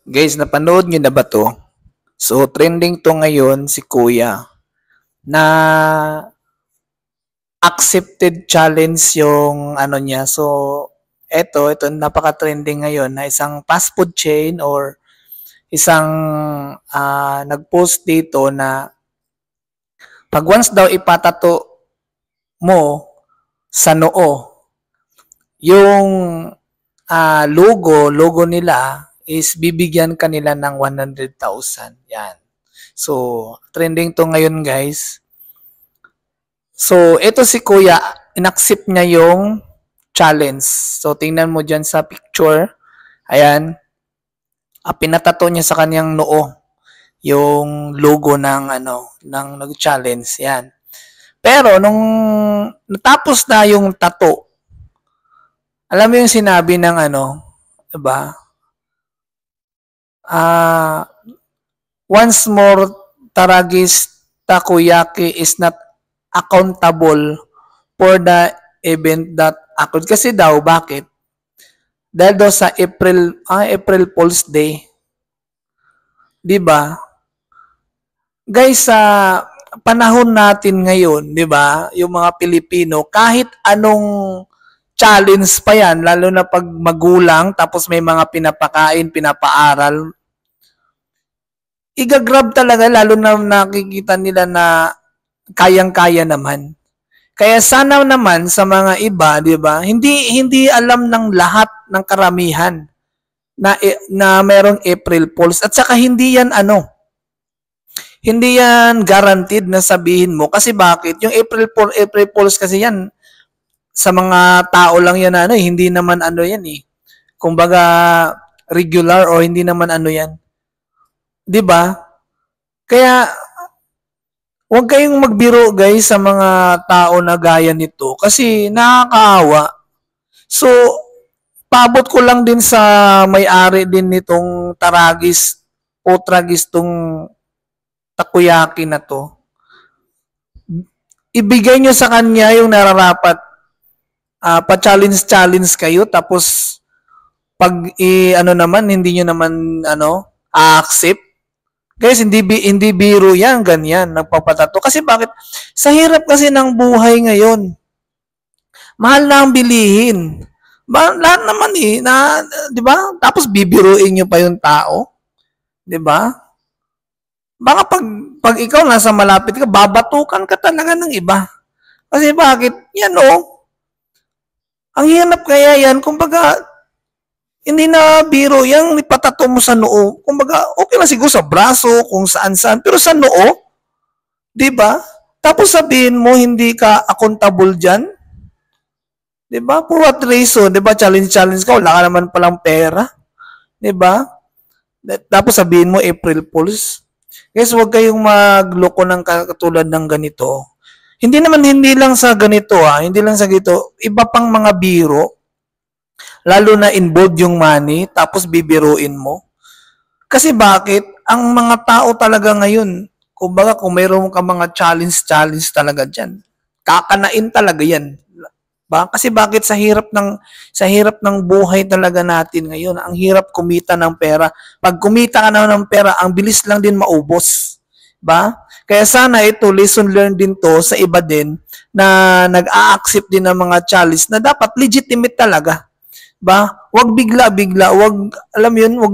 Guys, napanood nyo na ba to? So, trending to ngayon si Kuya na accepted challenge yung ano niya. So, ito napaka-trending ngayon na isang fast food chain or isang nag-post dito na pag once daw ipatato mo sa noo, yung logo nila is bibigyan kanila ng 100,000. Yan. So, trending to ngayon, guys. So, ito si Kuya, inaccept niya yung challenge. So, tingnan mo dyan sa picture. Ayan. Pinatato niya sa kanyang noo yung logo ng ng nag-challenge. Yan. Pero nung natapos na yung tattoo, alam mo yung sinabi ng 'di ba? Once more, Taragis Takoyaki is not accountable for the event that occurred. Kasi daw, bakit? Dahil daw sa April Fool's Day. 'Di ba? Guys, sa panahon natin ngayon, 'di ba? Yung mga Pilipino, kahit anong challenge pa yan, lalo na pag magulang, tapos may mga pinapakain, pinapaaral, igagrab talaga, lalo na nakikita nila na kayang-kaya naman. Kaya sana naman sa mga iba, 'di ba? Hindi alam ng lahat ng karamihan na merong April Fools, at saka hindi yan hindi yan guaranteed na sabihin mo, kasi bakit? Yung April Fools kasi yan sa mga tao lang yan hindi naman yan eh. Kumbaga regular o hindi naman yan. 'Di ba? Kaya huwag kayong magbiro, guys, sa mga tao na gaya nito kasi nakakaawa. So, paabot ko lang din sa may-ari din nitong Taragis o Tragis tong takoyaki na to. Ibigay nyo sa kanya yung nararapat. Pa-challenge kayo, tapos pag naman hindi nyo naman accept. Guys, hindi biro yan, ganyan, nagpapatato. Kasi bakit? Sa hirap kasi ng buhay ngayon, mahal na ang bilihin. Lahat naman di ba? Tapos bibiruin nyo pa yung tao. Di ba? Baka pag ikaw nasa malapit ka, babatukan ka talaga ng iba. Kasi bakit? Yan ang hirap kaya yan. Kumbaga, hindi na biro yung ipatato mo sa noo. Kumbaga, okay lang siguro sa braso, kung saan-saan. Pero sa noo, di ba? Tapos sabihin mo, hindi ka accountable dyan. Di ba? For what reason? Di ba? Challenge ka. Wala ka naman palang pera. Di ba? Tapos sabihin mo, April Fools. Guys, huwag kayong magloko ng katulad ng ganito. Hindi lang sa ganito hindi lang sa ganito. Iba pang mga biro. Lalo na involved yung money, tapos bibiruin mo. Kasi bakit? Ang mga tao talaga ngayon, kumbaga kung mayroon ka mga challenge talaga dyan, kakanain talaga yan. Kasi bakit sa hirap ng buhay talaga natin ngayon, ang hirap kumita ng pera. Pag kumita ka na ng pera, ang bilis lang din maubos. Kaya sana ito, lesson learned din to sa iba din na nag-a-accept din ng mga challenge na dapat legitimate talaga. Wag bigla-bigla, wag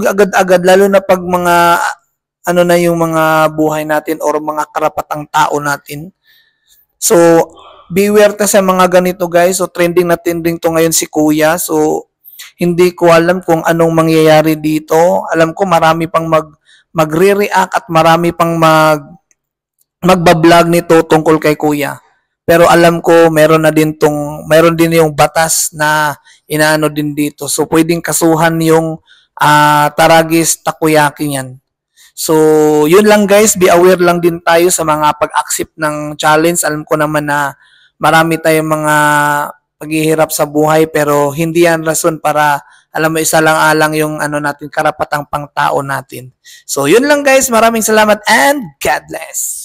agad-agad, lalo na pag mga na yung mga buhay natin or mga karapatang tao natin. So, beware ta sa mga ganito, guys. So, trending to ngayon si Kuya. So, hindi ko alam kung anong mangyayari dito. Alam ko marami pang magre-react at marami pang magbablog nito tungkol kay Kuya. Pero alam ko meron din yung batas na inaano din dito. So pwedeng kasuhan yung Taragis Takoyaki niyan. So yun lang, guys, be aware lang din tayo sa mga pag-accept ng challenge. Alam ko naman na marami tayong mga paghihirap sa buhay, pero hindi yan rason para isa lang alang yung natin karapatang pangtao natin. So yun lang, guys, maraming salamat and God bless.